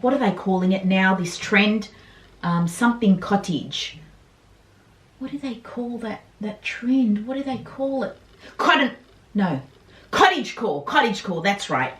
what are they calling it now, this trend? Something cottage. What do they call that trend? What do they call it? Cottagecore, that's right.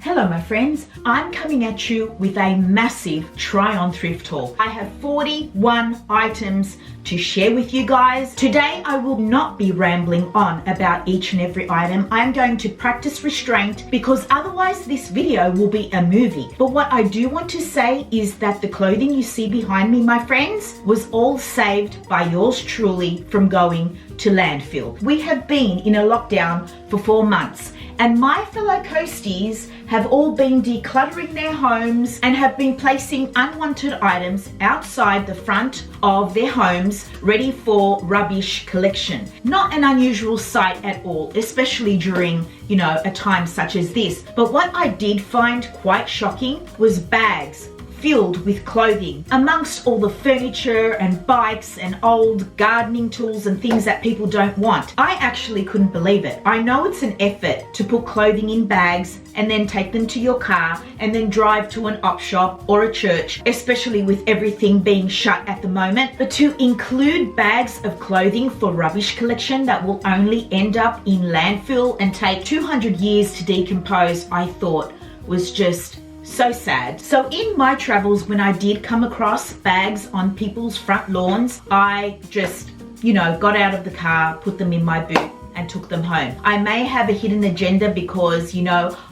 Hello my friends, I'm coming at you with a massive try on thrift haul. I have 41 items to share with you guys. Today I will not be rambling on about each and every item. I'm going to practice restraint because otherwise this video will be a movie. But what I do want to say is that the clothing you see behind me, my friends, was all saved by yours truly from going to landfill. We have been in a lockdown for 4 months. And my fellow coasties have all been decluttering their homes and have been placing unwanted items outside the front of their homes ready for rubbish collection. Not an unusual sight at all, especially during, a time such as this. But what I did find quite shocking was bags filled with clothing amongst all the furniture and bikes and old gardening tools and things that people don't want. I actually couldn't believe it. I know it's an effort to put clothing in bags and then take them to your car and then drive to an op shop or a church, especially with everything being shut at the moment. But to include bags of clothing for rubbish collection that will only end up in landfill and take 200 years to decompose, I thought was just so sad. So in my travels, when I did come across bags on people's front lawns, I just, got out of the car, put them in my boot and took them home. I may have a hidden agenda because,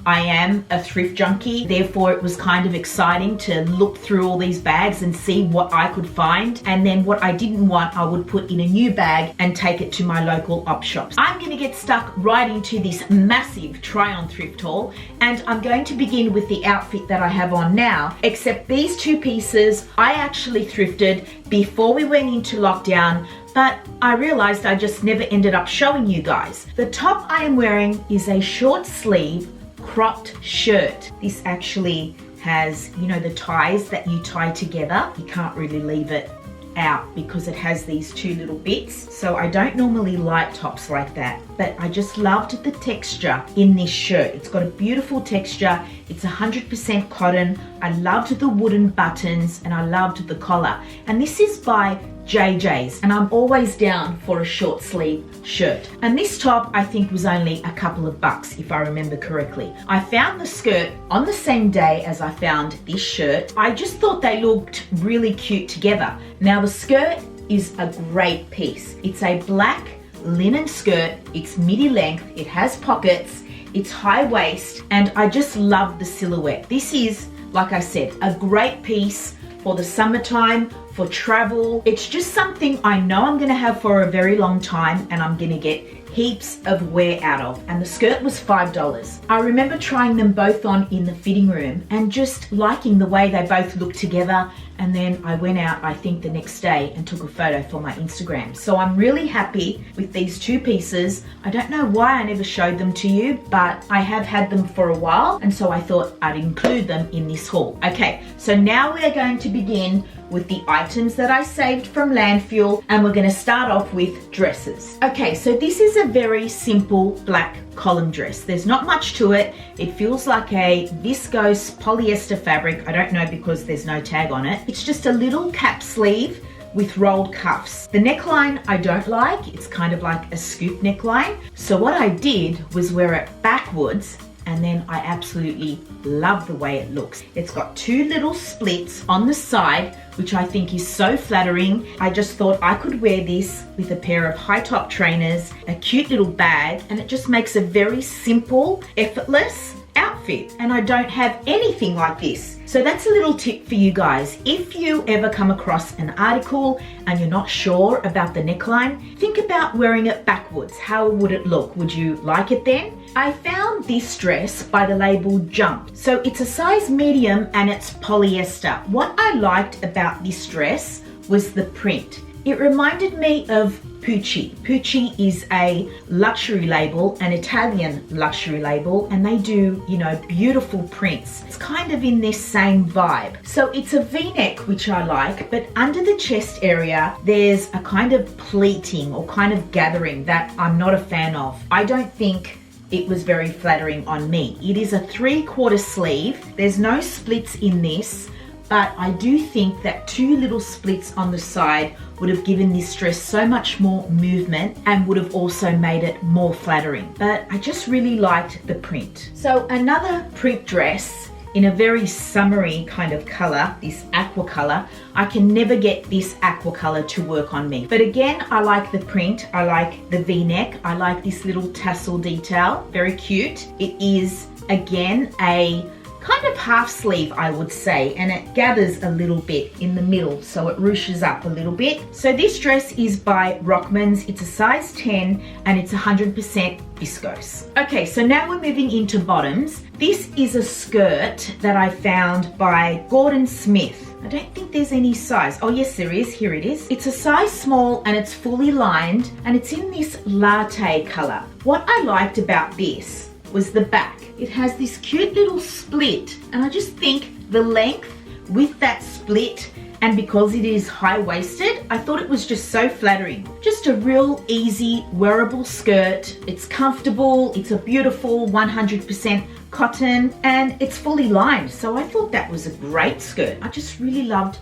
I am a thrift junkie. Therefore, it was kind of exciting to look through all these bags and see what I could find. And then what I didn't want, I would put in a new bag and take it to my local op shops. I'm going to get stuck right into this massive try on thrift haul. And I'm going to begin with the outfit that I have on now, except these two pieces I actually thrifted before we went into lockdown, but I realized I just never ended up showing you guys. The top I am wearing is a short sleeve cropped shirt. This actually has, the ties that you tie together. You can't really leave it out because it has these two little bits. So I don't normally like tops like that, but I just loved the texture in this shirt. It's got a beautiful texture. It's 100% cotton. I loved the wooden buttons and I loved the collar. And this is by JJ's, and I'm always down for a short sleeve shirt. And this top I think was only a couple of bucks if I remember correctly. I found the skirt on the same day as I found this shirt. I just thought they looked really cute together. Now the skirt is a great piece. It's a black linen skirt. It's midi length. It has pockets. It's high waist, and I just love the silhouette. This is, like I said, a great piece for the summertime, for travel. It's just something I know I'm gonna have for a very long time and I'm gonna get heaps of wear out of. And the skirt was $5. I remember trying them both on in the fitting room and just liking the way they both looked together. And then I went out, I think the next day, and took a photo for my Instagram. So I'm really happy with these two pieces. I don't know why I never showed them to you, but I have had them for a while, and so I thought I'd include them in this haul. Okay, so now we're going to begin with the items that I saved from landfill, and we're going to start off with dresses. Okay, so this is a very simple black column dress. There's not much to it. It feels like a viscose polyester fabric. I don't know because there's no tag on it. It's just a little cap sleeve with rolled cuffs. The neckline I don't like. It's kind of like a scoop neckline. So what I did was wear it backwards, and then I absolutely love the way it looks. It's got two little splits on the side, which I think is so flattering. I just thought I could wear this with a pair of high top trainers, a cute little bag, and it just makes a very simple, effortless outfit. And I don't have anything like this. So that's a little tip for you guys. If you ever come across an article and you're not sure about the neckline, think about wearing it backwards. How would it look? Would you like it then? I found this dress by the label Jump. So it's a size medium and it's polyester. What I liked about this dress was the print. It reminded me of Pucci. Pucci is a luxury label, an Italian luxury label, and they do, beautiful prints. It's kind of in this same vibe. So it's a V-neck, which I like, but under the chest area, there's a kind of pleating or kind of gathering that I'm not a fan of. I don't think it was very flattering on me. It is a 3/4 sleeve. There's no splits in this, but I do think that 2 little splits on the side would have given this dress so much more movement and would have also made it more flattering. But I just really liked the print. So another print dress in a very summery kind of color, this aqua color. I can never get this aqua color to work on me. But again, I like the print. I like the V-neck. I like this little tassel detail, very cute. It is, again, a kind of half sleeve, I would say, and it gathers a little bit in the middle, so it ruches up a little bit. So this dress is by Rockman's. It's a size 10 and it's 100% viscose. Okay, so now we're moving into bottoms. This is a skirt that I found by Gordon Smith. I don't think there's any size. Oh yes, there is. Here it is. It's a size small and it's fully lined and it's in this latte color. What I liked about this was the back. It has this cute little split, and I just think the length with that split, and because it is high-waisted, I thought it was just so flattering. Just a real easy wearable skirt. It's comfortable, it's a beautiful 100% cotton, and it's fully lined, so I thought that was a great skirt. I just really loved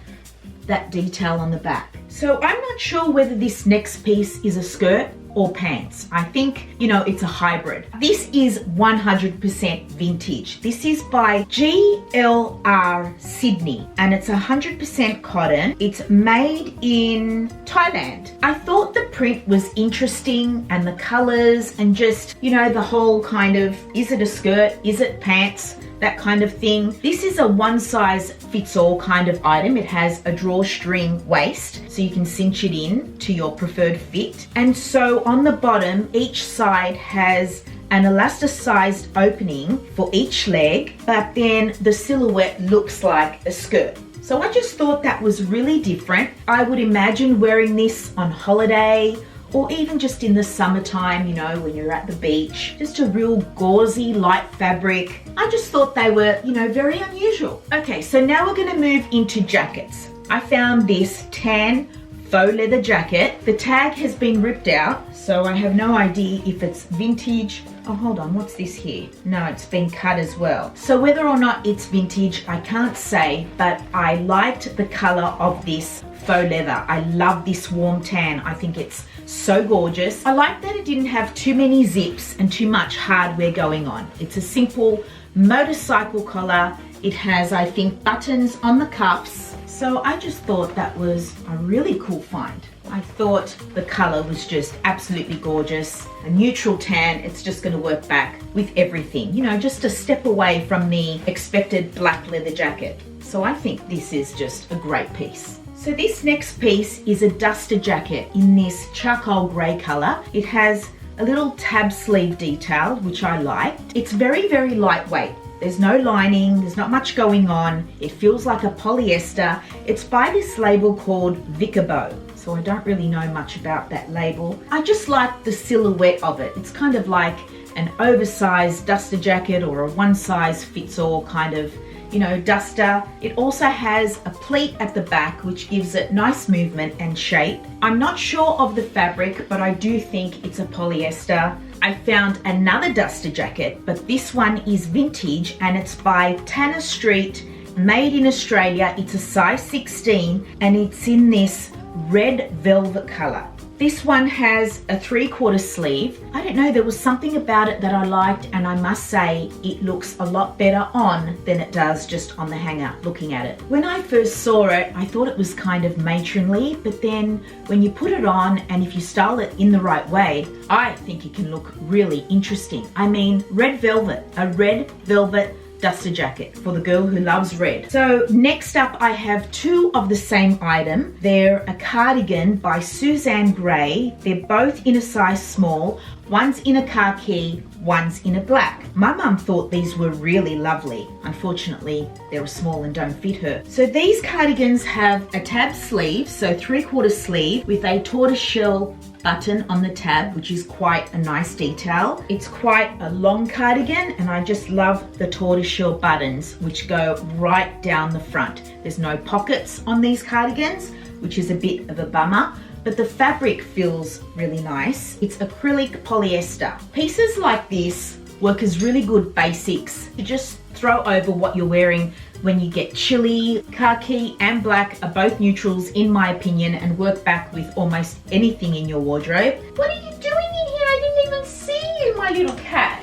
that detail on the back. So I'm not sure whether this next piece is a skirt or pants. I think, you know, it's a hybrid. This is 100% vintage. This is by GLR Sydney and it's 100% cotton. It's made in Thailand. I thought the print was interesting and the colors and just, you know, the whole kind of, is it a skirt? Is it pants? That kind of thing. This is a one size fits all kind of item. It has a drawstring waist, so you can cinch it in to your preferred fit. And so on the bottom, each side has an elasticized opening for each leg, but then the silhouette looks like a skirt. So I just thought that was really different. I would imagine wearing this on holiday, or even just in the summertime, you know, when you're at the beach. Just a real gauzy, light fabric. I just thought they were, you know, very unusual. Okay, so now we're gonna move into jackets. I found this tan faux leather jacket. The tag has been ripped out, so I have no idea if it's vintage. Oh, hold on, what's this here? No, it's been cut as well. So whether or not it's vintage, I can't say, but I liked the color of this faux leather. I love this warm tan. I think it's so gorgeous. I like that it didn't have too many zips and too much hardware going on. It's a simple motorcycle collar. It has, I think, buttons on the cuffs. So I just thought that was a really cool find. I thought the color was just absolutely gorgeous. A neutral tan, it's just gonna work back with everything. You know, just a step away from the expected black leather jacket. So I think this is just a great piece. So this next piece is a duster jacket in this charcoal grey color. It has a little tab sleeve detail, which I liked. It's very, very lightweight. There's no lining, there's not much going on. It feels like a polyester. It's by this label called Boho. So I don't really know much about that label. I just like the silhouette of it. It's kind of like an oversized duster jacket or a one size fits all kind of, you know, duster. It also has a pleat at the back, which gives it nice movement and shape. I'm not sure of the fabric, but I do think it's a polyester. I found another duster jacket, but this one is vintage and it's by Tanner Street, made in Australia. It's a size 16 and it's in this red velvet color. This one has a 3/4 sleeve. I don't know, there was something about it that I liked, and I must say it looks a lot better on than it does just on the hanger looking at it. When I first saw it, I thought it was kind of matronly, but then when you put it on and if you style it in the right way, I think it can look really interesting. I mean, red velvet, a red velvet duster jacket for the girl who loves red. So next up I have two of the same item. They're a cardigan by Suzanne Gray. They're both in a size small. One's in a khaki, one's in a black. My mum thought these were really lovely. Unfortunately, they're small and don't fit her. So these cardigans have a tab sleeve, so 3/4 sleeve with a tortoiseshell button on the tab, which is quite a nice detail. It's quite a long cardigan and I just love the tortoiseshell buttons which go right down the front. There's no pockets on these cardigans, which is a bit of a bummer, but the fabric feels really nice. It's acrylic polyester. Pieces like this work as really good basics to just throw over what you're wearing when you get chilly. Khaki and black are both neutrals in my opinion and work back with almost anything in your wardrobe. What are you doing in here? I didn't even see you, my little cat.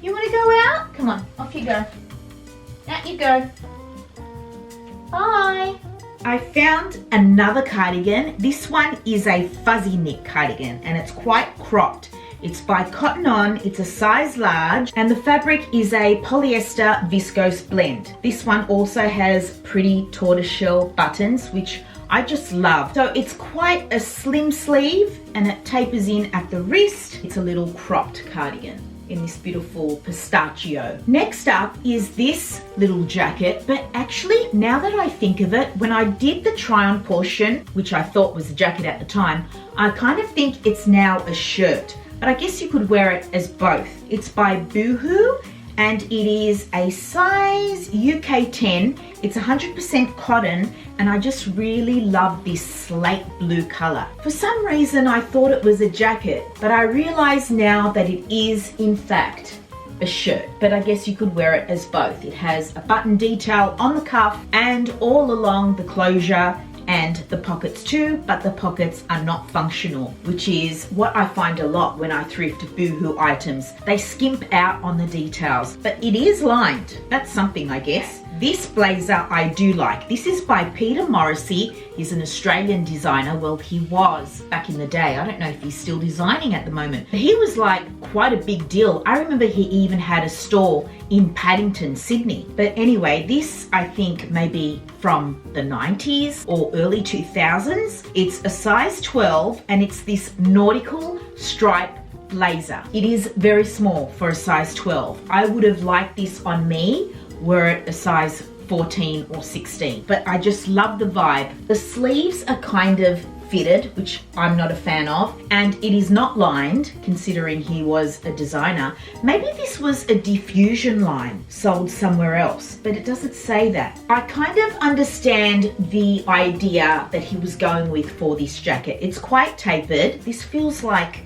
You want to go out? Come on, off you go. Out you go. Bye. I found another cardigan. This one is a fuzzy knit cardigan and it's quite cropped. It's by Cotton On, it's a size large, and the fabric is a polyester viscose blend. This one also has pretty tortoiseshell buttons, which I just love. So it's quite a slim sleeve and it tapers in at the wrist. It's a little cropped cardigan in this beautiful pistachio. Next up is this little jacket, but actually now that I think of it, when I did the try on portion, which I thought was a jacket at the time, I kind of think it's now a shirt. But I guess you could wear it as both. It's by Boho and it is a size UK 10. It's 100% cotton and I just really love this slate blue color. For some reason I thought it was a jacket, but I realize now that it is in fact a shirt. But I guess you could wear it as both. It has a button detail on the cuff and all along the closure and the pockets too, but the pockets are not functional, which is what I find a lot when I thrift Boohoo items. They skimp out on the details, but it is lined. That's something, I guess. This blazer I do like. This is by Peter Morrissey. He's an Australian designer. Well, he was back in the day. I don't know if he's still designing at the moment. He was like quite a big deal. I remember he even had a store in Paddington, Sydney. But anyway, this I think maybe from the 90s or early 2000s. It's a size 12 and it's this nautical stripe blazer. It is very small for a size 12. I would have liked this on me were it a size 14 or 16, but I just love the vibe. The sleeves are kind of fitted, which I'm not a fan of, and it is not lined, considering he was a designer. Maybe this was a diffusion line sold somewhere else, but it doesn't say that. I kind of understand the idea that he was going with for this jacket. It's quite tapered. This feels like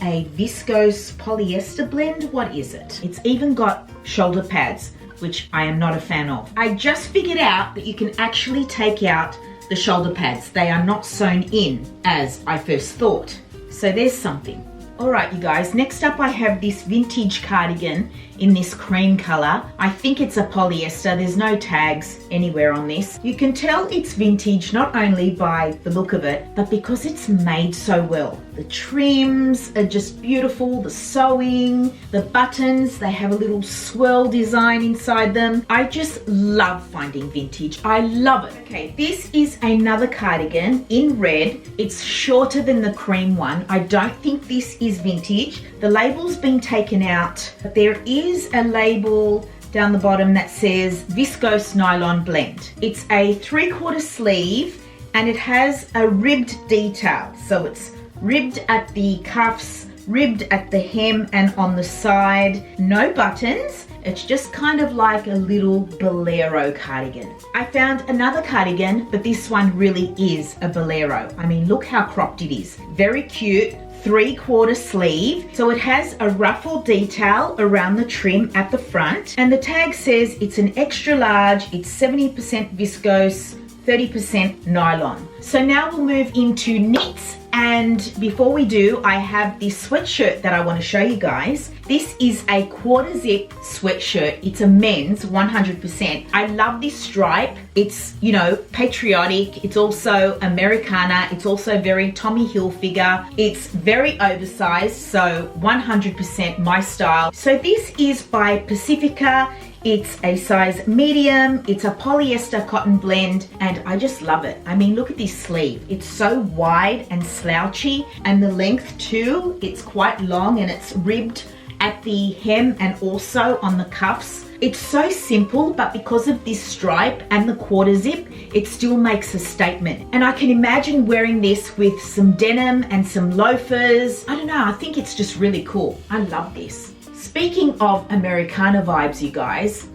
a viscose polyester blend. What is it? It's even got shoulder pads, which I am not a fan of. I just figured out that you can actually take out the shoulder pads. They are not sewn in as I first thought. So there's something. All right, you guys, next up I have this vintage cardigan in this cream color. I think it's a polyester. There's no tags anywhere on this. You can tell it's vintage not only by the look of it, but because it's made so well. The trims are just beautiful, the sewing, the buttons, they have a little swirl design inside them. I just love finding vintage. I love it. Okay, this is another cardigan in red. It's shorter than the cream one. I don't think this is vintage. The label's been taken out, but there is a label down the bottom that says viscose nylon blend. It's a 3/4 sleeve and it has a ribbed detail. So it's ribbed at the cuffs, ribbed at the hem and on the side. No buttons. It's just kind of like a little bolero cardigan. I found another cardigan, but this one really is a bolero. I mean, look how cropped it is. Very cute. 3/4 sleeve. So it has a ruffle detail around the trim at the front. And the tag says it's an extra large, it's 70% viscose, 30% nylon. So now we'll move into knits. And before we do, I have this sweatshirt that I want to show you guys. This is a 1/4 zip sweatshirt. It's a men's 100%. I love this stripe. It's, you know, patriotic. It's also Americana. It's also very Tommy Hilfiger. It's very oversized, so 100% my style. So this is by Pacifica. It's a size medium, it's a polyester cotton blend, and I just love it. I mean, look at this sleeve. It's so wide and slouchy, and the length too, it's quite long and it's ribbed at the hem and also on the cuffs. It's so simple, but because of this stripe and the 1/4 zip, it still makes a statement. And I can imagine wearing this with some denim and some loafers. I don't know, I think it's just really cool. I love this. Speaking of Americana vibes, you guys,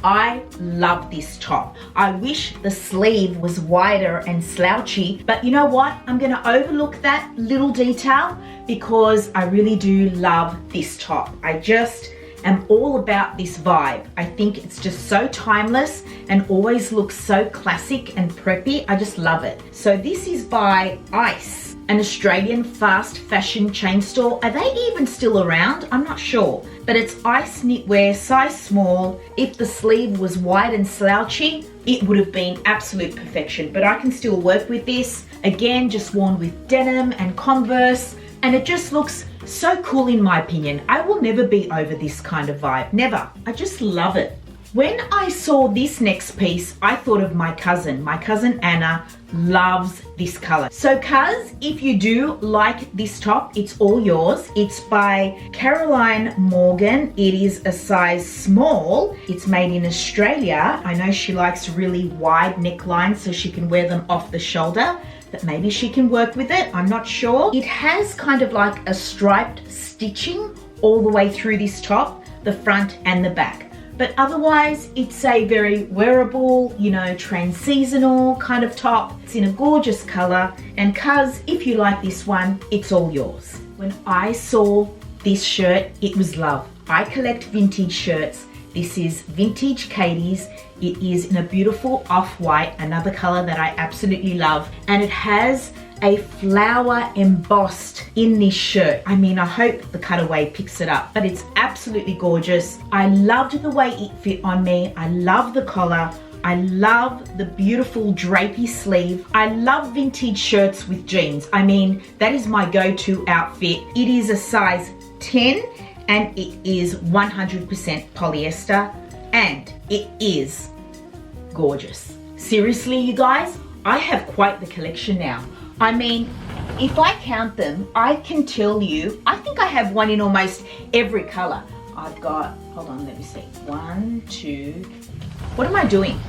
I love this top. I wish the sleeve was wider and slouchy, but you know what? I'm gonna overlook that little detail because I really do love this top. I just am all about this vibe. I think it's just so timeless and always looks so classic and preppy. I just love it. So this is by Ice, an Australian fast fashion chain store. Are they even still around? I'm not sure. But it's Ice knitwear, size small. If the sleeve was wide and slouchy, it would have been absolute perfection. But I can still work with this. Again, just worn with denim and Converse. And it just looks so cool in my opinion. I will never be over this kind of vibe. Never. I just love it. When I saw this next piece, I thought of my cousin. My cousin Anna loves this color. So cuz, if you do like this top, it's all yours. It's by Caroline Morgan. It is a size small. It's made in Australia. I know she likes really wide necklines so she can wear them off the shoulder, but maybe she can work with it. I'm not sure. It has kind of like a striped stitching all the way through this top, the front and the back. But otherwise, it's a very wearable, you know, trans-seasonal kind of top. It's in a gorgeous color. And cuz, if you like this one, it's all yours. When I saw this shirt, it was love. I collect vintage shirts. This is vintage Katie's. It is in a beautiful off-white, another color that I absolutely love. And it has a flower embossed in this shirt. I mean, I hope the cutaway picks it up, but it's absolutely gorgeous. I loved the way it fit on me. I love the collar. I love the beautiful drapey sleeve. I love vintage shirts with jeans. I mean, that is my go-to outfit. It is a size 10 and it is 100% polyester and it is gorgeous. Seriously, you guys, I have quite the collection now. I mean, if I count them, I can tell you, I think I have one in almost every color. I've got, hold on, let me see. 1, 2, what am I doing?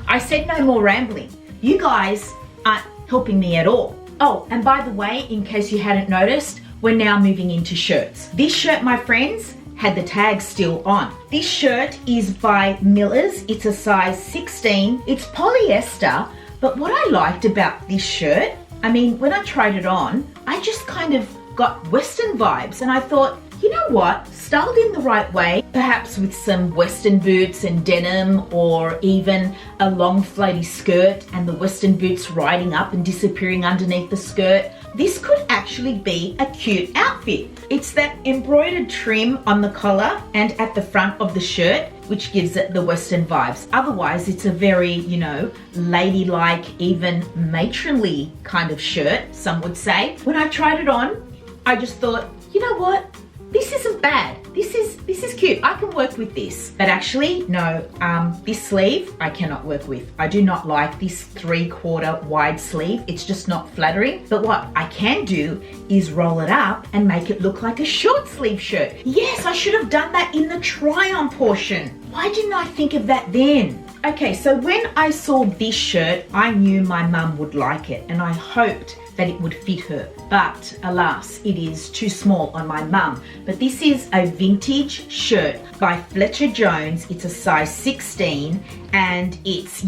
I said no more rambling. You guys aren't helping me at all. Oh, and by the way, in case you hadn't noticed, we're now moving into shirts. This shirt, my friends, had the tag still on. This shirt is by Miller's. It's a size 16. It's polyester, but what I liked about this shirt, I mean, when I tried it on, I just kind of got Western vibes and I thought, you know what, styled in the right way, perhaps with some Western boots and denim or even a long floaty skirt and the Western boots riding up and disappearing underneath the skirt, this could actually be a cute outfit. It's that embroidered trim on the collar and at the front of the shirt, which gives it the Western vibes. Otherwise, it's a very, you know, ladylike, even matronly kind of shirt, some would say. When I tried it on, I just thought, you know what? This isn't bad. This is cute. I can work with this. But actually, no, this sleeve I cannot work with. I do not like this 3/4 wide sleeve. It's just not flattering. But what I can do is roll it up and make it look like a short sleeve shirt. Yes, I should have done that in the try-on portion. Why didn't I think of that then? Okay, so when I saw this shirt, I knew my mum would like it and I hoped that it would fit her. But alas, it is too small on my mum. But this is a vintage shirt by Fletcher Jones. It's a size 16 and it's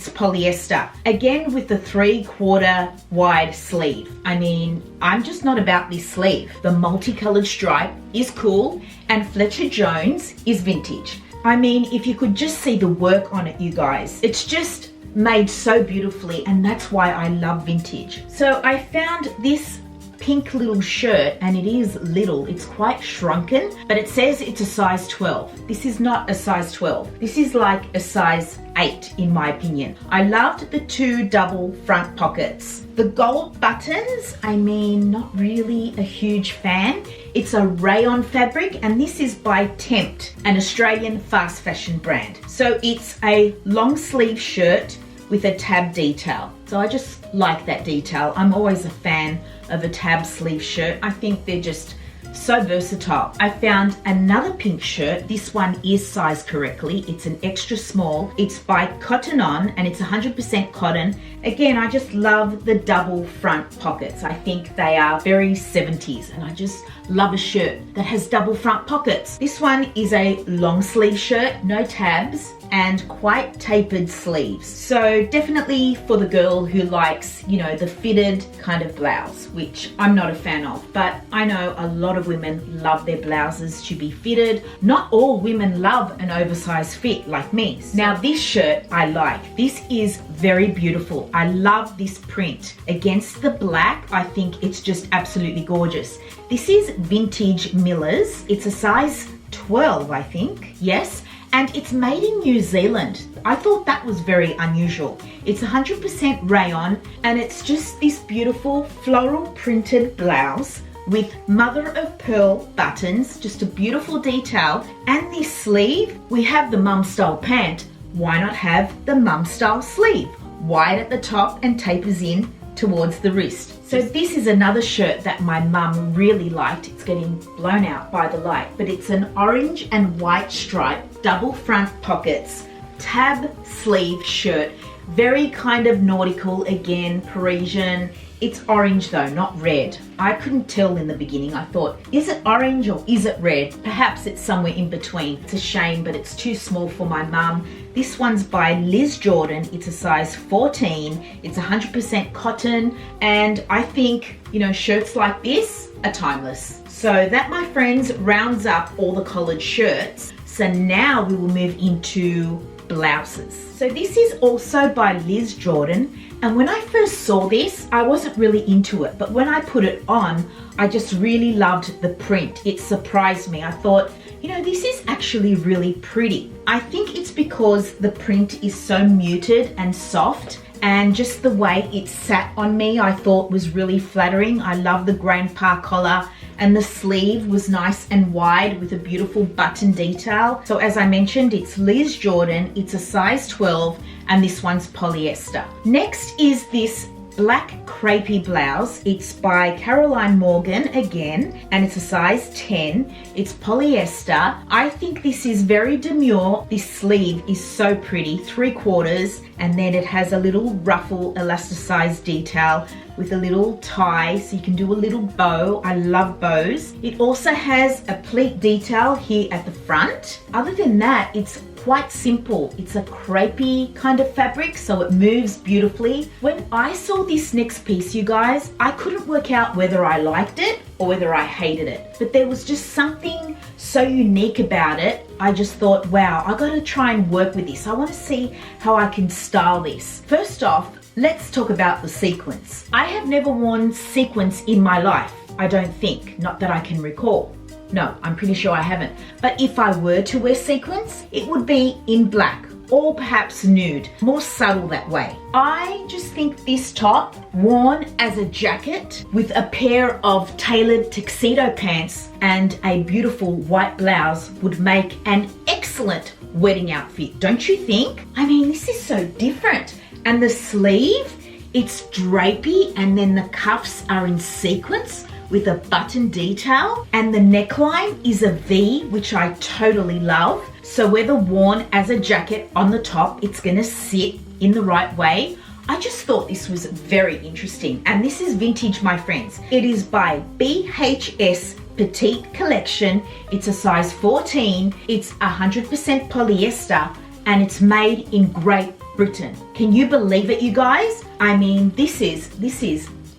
polyester. Again with the 3/4 wide sleeve. I mean, I'm just not about this sleeve. The multicolored stripe is cool and Fletcher Jones is vintage. I mean, if you could just see the work on it, you guys, it's just made so beautifully and that's why I love vintage. So I found this pink little shirt and it is little, it's quite shrunken, but it says it's a size 12. This is not a size 12. This is like a size 8 in my opinion. I loved the 2 double front pockets. The gold buttons, I mean, not really a huge fan. It's a rayon fabric and this is by Tempt, an Australian fast fashion brand. So it's a long sleeve shirt with a tab detail. So I just like that detail. I'm always a fan of a tab sleeve shirt. I think they're just so versatile. I found another pink shirt. This one is sized correctly. It's an extra small. It's by Cotton On and it's 100% cotton. Again, I just love the double front pockets. I think they are very 70s and I just love a shirt that has double front pockets. This one is a long sleeve shirt, no tabs, and quite tapered sleeves. So definitely for the girl who likes, you know, the fitted kind of blouse, which I'm not a fan of, but I know a lot of women love their blouses to be fitted. Not all women love an oversized fit like me. Now this shirt I like. This is very beautiful. I love this print against the black. I think it's just absolutely gorgeous. This is vintage Miller's. It's a size 12, I think. Yes. And it's made in New Zealand. I thought that was very unusual. It's 100% rayon, and it's just this beautiful floral printed blouse with mother of pearl buttons, just a beautiful detail. And this sleeve, we have the mum style pant. Why not have the mum style sleeve? Wide at the top and tapers in towards the wrist. So this is another shirt that my mum really liked. It's getting blown out by the light, but it's an orange and white stripe, double front pockets, tab sleeve shirt. Very kind of nautical, again, Parisian. It's orange though, not red. I couldn't tell in the beginning. I thought, is it orange or is it red? Perhaps it's somewhere in between. It's a shame, but it's too small for my mum. This one's by Liz Jordan. It's a size 14. It's 100% cotton. And I think, you know, shirts like this are timeless. So that, my friends, rounds up all the collared shirts. So now we will move into blouses. So this is also by Liz Jordan. And when I first saw this, I wasn't really into it. But when I put it on, I just really loved the print. It surprised me. I thought, you know, this is actually really pretty. I think it's because the print is so muted and soft, and just the way it sat on me I thought was really flattering. I love the grandpa collar, and the sleeve was nice and wide with a beautiful button detail. So as I mentioned, it's Liz Jordan, it's a size 12, and this one's polyester. Next is this black crepey blouse. It's by Caroline Morgan again, and it's a size 10. It's polyester. I think this is very demure. This sleeve is so pretty, 3/4, and then it has a little ruffle elasticized detail with a little tie, so you can do a little bow. I love bows. It also has a pleat detail here at the front. Other than that, it's quite simple. It's a crepey kind of fabric, so it moves beautifully. When I saw this next piece, you guys, I couldn't work out whether I liked it or whether I hated it, but there was just something so unique about it. I just thought, wow, I gotta try and work with this. I wanna see how I can style this. First off, let's talk about the sequins. I have never worn sequins in my life, I don't think, not that I can recall. No, I'm pretty sure I haven't. But if I were to wear sequins, it would be in black or perhaps nude, more subtle that way. I just think this top, worn as a jacket with a pair of tailored tuxedo pants and a beautiful white blouse, would make an excellent wedding outfit, don't you think? I mean, this is so different. And the sleeve, it's drapey, and then the cuffs are in sequins with a button detail, and the neckline is a V, which I totally love. So whether worn as a jacket on the top, it's gonna sit in the right way. I just thought this was very interesting. And this is vintage, my friends. It is by BHS Petite Collection. It's a size 14. It's 100% polyester, and it's made in Great Britain. Can you believe it, you guys? I mean, this is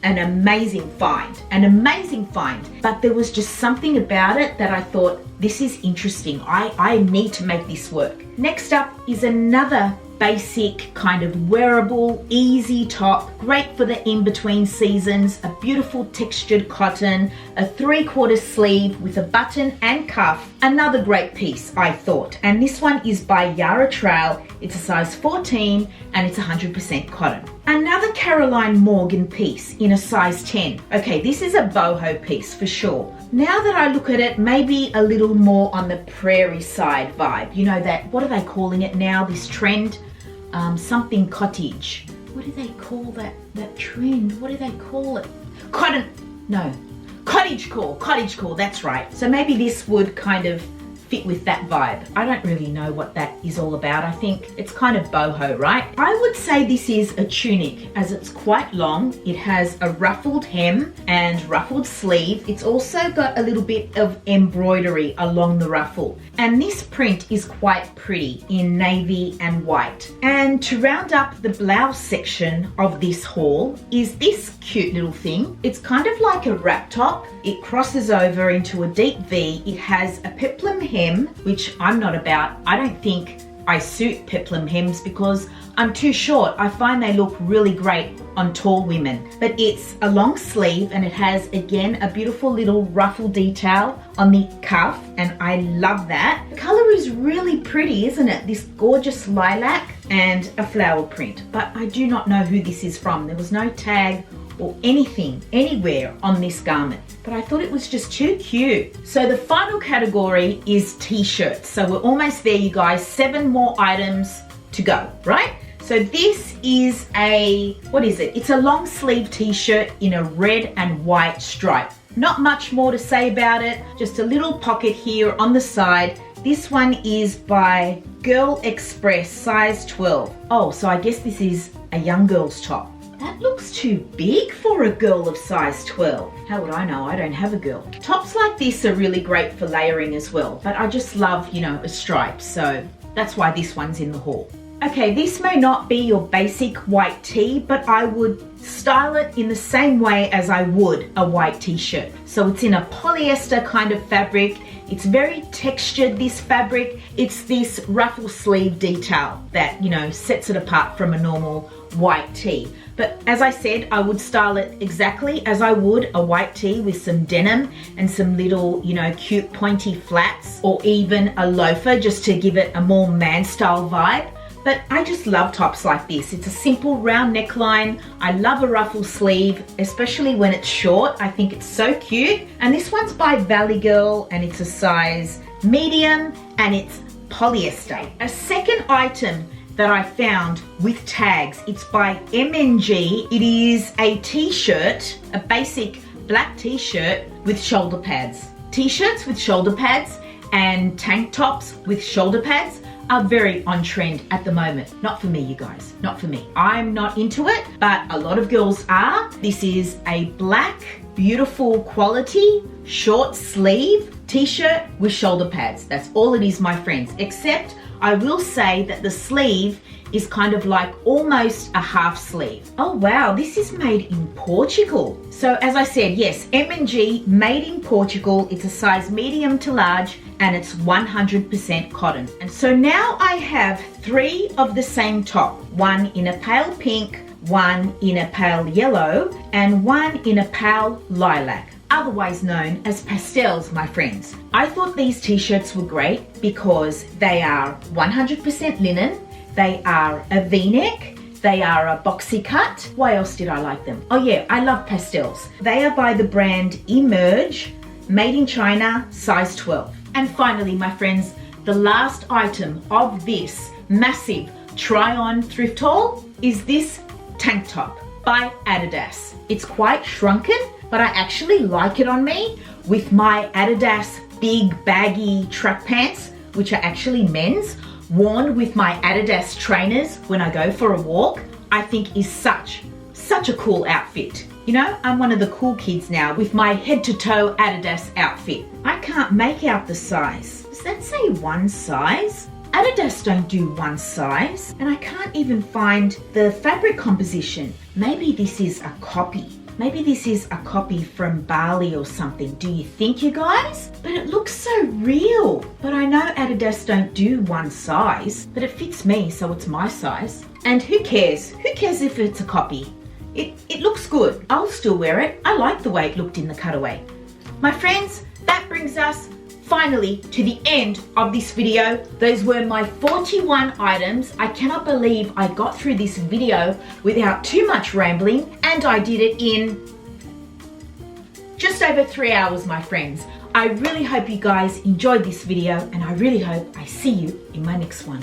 an amazing find, but there was just something about it that I thought, this is interesting. I need to make this work. Next up is another basic kind of wearable, easy top, great for the in-between seasons, a beautiful textured cotton, a 3/4 sleeve with a button and cuff. Another great piece, I thought. And this one is by Yara Trail. It's a size 14 and it's 100% cotton. Another Caroline Morgan piece in a size 10. Okay, this is a boho piece for sure. Now that I look at it, maybe a little more on the prairie side vibe. You know that, what are they calling it now, this trend? Something cottage. What do they call that trend? What do they call it? Cottagecore, that's right. So maybe this would kind of fit with that vibe. I don't really know what that is all about. I think it's kind of boho, right? I would say this is a tunic as it's quite long. It has a ruffled hem and ruffled sleeve. It's also got a little bit of embroidery along the ruffle. And this print is quite pretty in navy and white. And to round up the blouse section of this haul is this cute little thing. It's kind of like a wrap top. It crosses over into a deep V. It has a peplum hem, which I'm not about. I don't think I suit peplum hems because I'm too short. I find they look really great on tall women. But it's a long sleeve and it has, again, a beautiful little ruffle detail on the cuff, and I love that. The color is really pretty, isn't it? This gorgeous lilac and a flower print. But I do not know who this is from. There was no tag or anything anywhere on this garment, but I thought it was just too cute. So the final category is t-shirts. So we're almost there, you guys. 7 more items to go, right? So this is a, what is it? It's a long sleeve t-shirt in a red and white stripe. Not much more to say about it, just a little pocket here on the side. This one is by Girl Express, size 12. Oh, so I guess this is a young girl's top. That looks too big for a girl of size 12. How would I know? I don't have a girl. Tops like this are really great for layering as well, but I just love, you know, a stripe, so that's why this one's in the haul. Okay, this may not be your basic white tee, but I would style it in the same way as I would a white t-shirt. So it's in a polyester kind of fabric. It's very textured, this fabric. It's this ruffle sleeve detail that, you know, sets it apart from a normal white tee. But as I said, I would style it exactly as I would a white tee with some denim and some little, you know, cute pointy flats, or even a loafer just to give it a more man style vibe. But I just love tops like this. It's a simple round neckline. I love a ruffle sleeve, especially when it's short. I think it's so cute. And this one's by Valley Girl and it's a size medium and it's polyester. A second item that I found with tags, it's by MNG. It is a t-shirt, a basic black t-shirt with shoulder pads. T-shirts with shoulder pads and tank tops with shoulder pads are very on trend at the moment. Not for me, you guys, not for me. I'm not into it, but a lot of girls are. This is a black, beautiful quality, short sleeve t-shirt with shoulder pads. That's all it is, my friends, except I will say that the sleeve is kind of like almost a half sleeve. Oh wow, this is made in Portugal. So as I said, yes, M&G, made in Portugal. It's a size medium to large and it's 100% cotton. And so now I have 3 of the same top. One in a pale pink, one in a pale yellow, and one in a pale lilac, otherwise known as pastels, my friends. I thought these t-shirts were great because they are 100% linen, they are a v-neck, they are a boxy cut. Why else did I like them? Oh yeah, I love pastels. They are by the brand Emerge, made in China, size 12. And finally, my friends, the last item of this massive try-on thrift haul is this tank top by Adidas. It's quite shrunken, but I actually like it on me with my Adidas big baggy track pants, which are actually men's, worn with my Adidas trainers when I go for a walk. I think is such a cool outfit. You know, I'm one of the cool kids now with my head to toe Adidas outfit. I can't make out the size. Does that say one size? Adidas don't do one size, and I can't even find the fabric composition. Maybe this is a copy. Maybe this is a copy from Bali or something. Do you think, you guys? But it looks so real. But I know Adidas don't do one size, but it fits me, so it's my size. And who cares? Who cares if it's a copy? It looks good. I'll still wear it. I like the way it looked in the cutaway. My friends, that brings us finally to the end of this video. Those were my 41 items. I cannot believe I got through this video without too much rambling, and I did it in just over 3 hours, my friends. I really hope you guys enjoyed this video, and I really hope I see you in my next one.